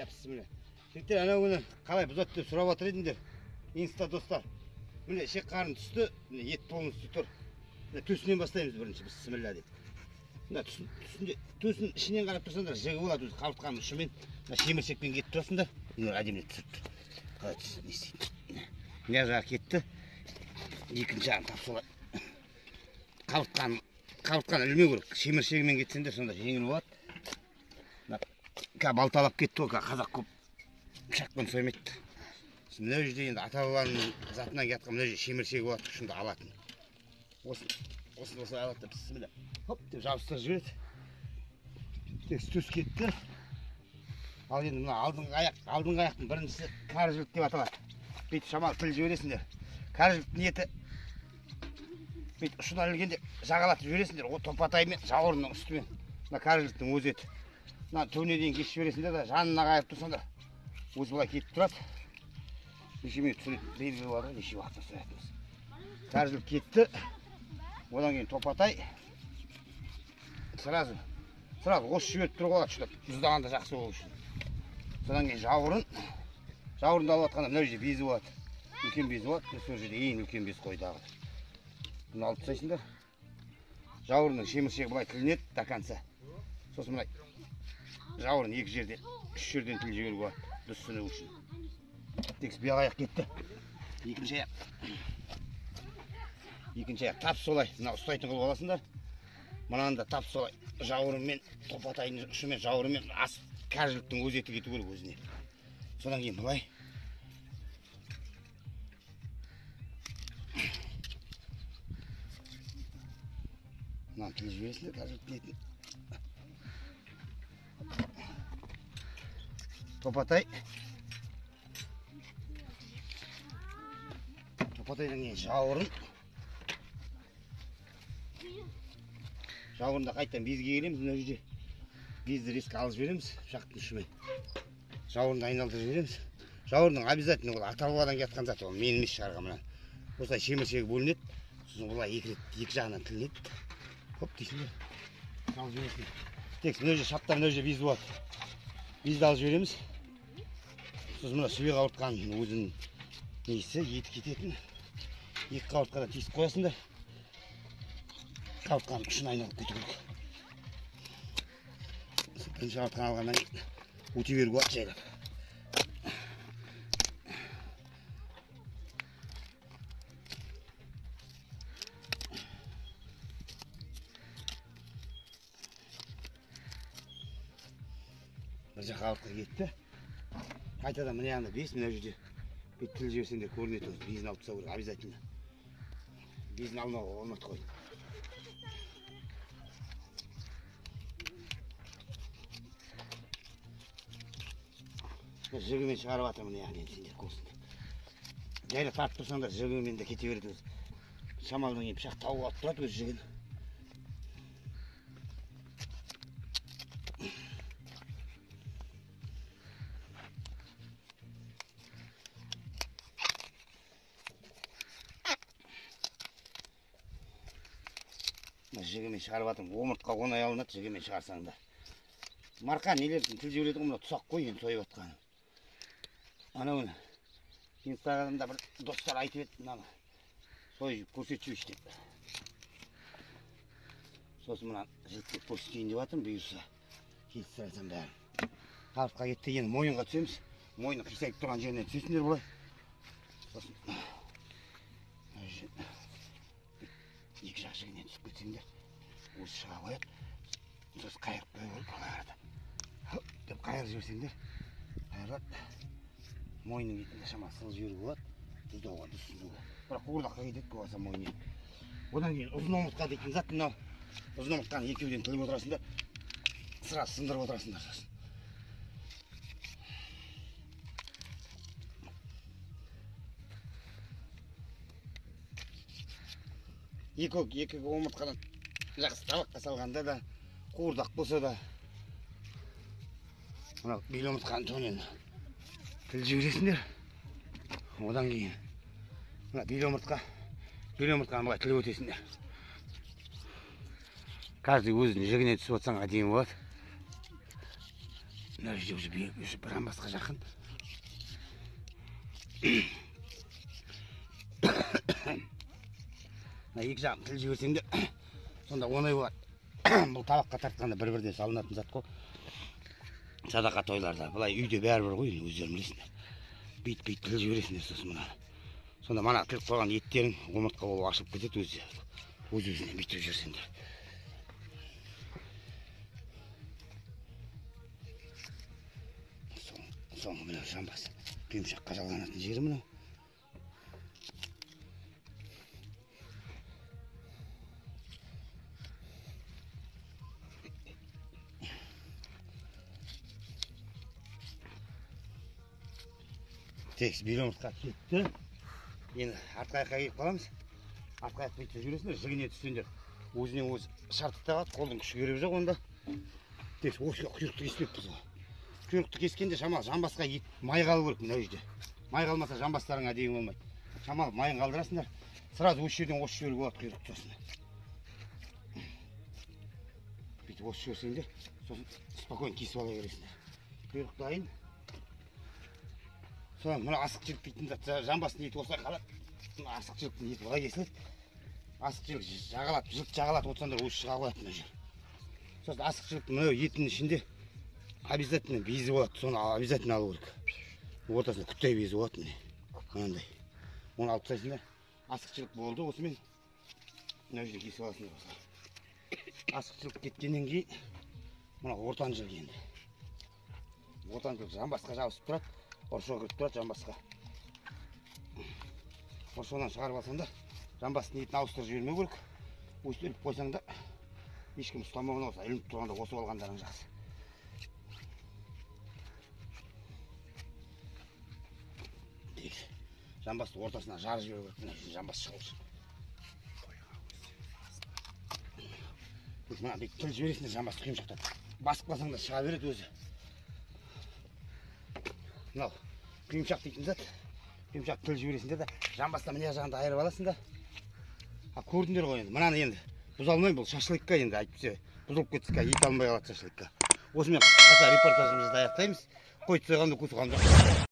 Yapsыз міне. Жігіттер ана күні қалай бұзады деп сұрап отыр едіңдер. Инста достар. Міне шек қарын түсті, міне ет толын үсті тұр. Міне төсінен бастаймыз бірінші бісміллә деп. Мына төсін ішінен қарап тұрсаңдар, жігі болады өзі қабыртқаның ұшымен. Мына шеміршекпен кетіп тұрасыңдар. Міне әдемілеп түсірді. Қалай түсін не істейді. Мына жағы кетті. Екінші жағын тап солай. Қабыртқаны ілмеу керек. Шеміршегімен кетсеңдер сонда жеңіл болады. Балталап кетті ғой, қазақ көп пышақпен соймайды. Мына жерде енді ата-бабаның затынан кеткен мына жерде шеміршегі болады, шында алатын. Осыны осылай алады деп бісміллә. Хоп деп жабыстырып жібереді. Тек төс кетті. Ал енді мына алдыңғы аяқтың біріншісі кәріжілік деп аталады. Бүйтіп шамалы тіл жібересіңдер. Кәріжіліктің еті бүйтіп ұшынан ілгенде жағалатып жібересіңдер. О топатаймен жауырынның үстімен. Мына кәріжіліктің өзі еті. Мына түбіне дейін кесіп жібересіңдер да жанына қайып тұрсаңдар. Өзі былай кетіп тұрады. Неше минут түсіреді, белгілі бар ғой, неше уақытта түсіретіміз. Кәріжілік кетті. Одан кейін топатай. Сразу осы жіберіп тұрып алады шыдап. Тұздағанда жақсы болу үшін. Содан кейін жауырын. Жауырынды алып атқанда мына жерде безі болады. Үлкен безі болады. Сол жерде ең үлкен без қойдағы. Бұны алып тастайсыңдар. Жауырынның шеміршегі былай тілінеді до конца. Сосын мына жауырын екі жерде, үш жерден тіл жіберуге болады. Дұрыс түсіну үшін. Тек бияқ аяқ кетті. Екінші аяқ тап солай. Мына ұстайтын қылып аласыңдар. Мынаны да тап солай. Жауырынмен, топатайдың ұшымен, жауырынмен кәріжіліктің өз еті кету керек өзіне. Содан кейін былай. Мынаны тіл жібересіңдер кәріжіліктің етін. Топатай. Топатайдан кейін жауырын. Жауырында қайттан безге келеміз. Мына жерде безді резко алып жібереміз пышақтың ұшымен. Жауырынды айналдырып жібереміз. Жауырынның обязательно ол ата-бабадан кеткен зат, ол мен емес шығарған мына. Осылай шеміршегі бөлінеді. Сосын олай екі жағынан тілінеді. Хоп дейсіңдер. Алып жібересіңдер. Тек мына жерде шаптар, мына жерде без болады. Безді алып жібереміз. Сосын мына сүбе қауыртқаның өзінің несі, еті кететін. Екі қауыртқадан тесіп қоясыңдар. Қауыртқаның ұшын айналып кету керек. Бірінші қауыртқан алғаннан кейін өте беруге болады жайлап. Бір жақ қауыртқа кетті. Қайтадан мына жағында бес, мына жерде бүйтіп тіл жіберсеңдер көрінеді, безін алып тастау керек обязательно. Безін алмауға болмайды қой. Жігімен шығарып атыр мына яғни сендер көрсіңдер. Жайлы тартып тұрсаңдар жігімен де кете береді өзі. Шамалдан кейін пышақ тауып алып тұрады өз жігін. Жігімен шығарып атырмын. Омыртқа оңай алынады жігімен шығарсаңдар. Марқа нелердің тіл жібереді ғой, мына тұсақ қой енді сойып атқаны. Ана өні Инстаграмда бір достар айтып еді, мынаны сойып көрсетші деп. Сосын мына жіліктеп көрсетейін деп атырмын, бұйырса келістір айтсам бәрін. Қабыртқа кетті, енді мойынға түсеміз. Мойны қисайып тұрған жерінен түсесіңдер бұлай. Сосын екі жақ жігінен түсіп кетсеңдер, өзі шыға қояды. Сосын қайырып қойып өліп ала қарады. Деп қайыр жіберсеңдер, қайырады. Мойның етінде шамасы сылып жіберуге болады. Тұздауға, тұсындауға. Бірақ қуырдаққа кетеді көбаса мойны. Одан кейін ұзын омыртқа дейтін зат мынау. Ұзын омыртқаны екеуден тіліп отырасыңдар. Сразу сындырып отырасыңдар сосын. Екі омыртқадан жақсы табаққа салғанда да, қуырдақ болса да, мынау бел омыртқаның түбінен тіл жібересіңдер. Одан кейін мына бел омыртқаны былай тіліп өтесіңдер. Каждый өзінің жігіне түсіп отырсаң әдемі болады. мына жерде уже бір амбасқа жақын. Мына екі жағын тіл жіберсең де сонда оңай болады. Бұл табаққа тартқанда бір-бірден салынатын зат қой. Садақа тойларда. Былай үйде бәрібір ғой, өздерің білесіңдер. Бейт-бейт тіл жібересіңдер сосын мына. Сонда мана тіліп қойған еттерің омыртқа болып ашылып кетеді өз-өзіне бүйтіп жүрсеңдер. Соңғы мынау жамбас. Құйымшаққа жалғанатын жері мынау. Текс бүйрөмұртқа кетті. Енді артқа аяққа келіп қаламыз. Артқа аяқ бүйтіп жүресіңдер, жігіне түссеңдер. Өзінен өзі шартып тағады, қолдың күші керегі жоқ онда. Текс осы құйрықты кеспеппіз ғой. Құйрықты кескенде шамалы жамбасқа ет май қалу керек мына жерде. Май қалмаса жамбастарыңа дейін болмайды. Шамалы майын қалдырасыңдар. Сразу осы жерден осы жіберуге болады құйрықты сосын. Бүйтіп осы жіберсеңдер, сосын спокойно кесіп ала бересіңдер. Құйрық дайын. Содан мына асықшылық дейтін зат жамбастың еті осылай қалады. Асықшылықтың еті былай кесіледі. Асықшылық жағалап, жылт жағалап отырсаңдар өзі шыға қояды мына жер. Сосын асықшылықтың мына етінің ішінде обязательно безі болады. Соны обязательно алу керек. Ортасында күттай безі болады міне. Мынандай. Оны алып тастайсыңдар. Асықшылық болды осымен. Мына жерде кесіп аласыңдар осылай. Асықшылық кеткеннен кейін мына ортан жілік енді. Ортан жілік жамбасқа жабысып тұрады. Оршоға кіріп тұрады жамбасқа. Оршоғынан шығарып алсаң да, жамбастың етін ауыстырып жібермеу керек. Өстіп қойсаң да, ешкім ұстамауын олса, ілініп тұрғанда осып алғандарың жақсы. Жамбасты ортасына жарып жіберу керек. Мына жамбас шығылшы. Мына тіл жібересіңдер жамбасты құйымшақтап. Басып қалсаң да шыға береді өзі. Мынау құйымшақ дейтін зат. Құйымшақ тіл жібересіңдер да жамбастан мына жағында айырып аласыңдар. Көрдіңдер ғой енді. Мынаны енді бұза алмаймын, бұл шашлыкка енді айтпаса бұзылып кетсе ет алмай қалады шашлыкка. Осымен қысқаша репортажымызды аяқтаймыз. Қойды сойғанды көз қалды.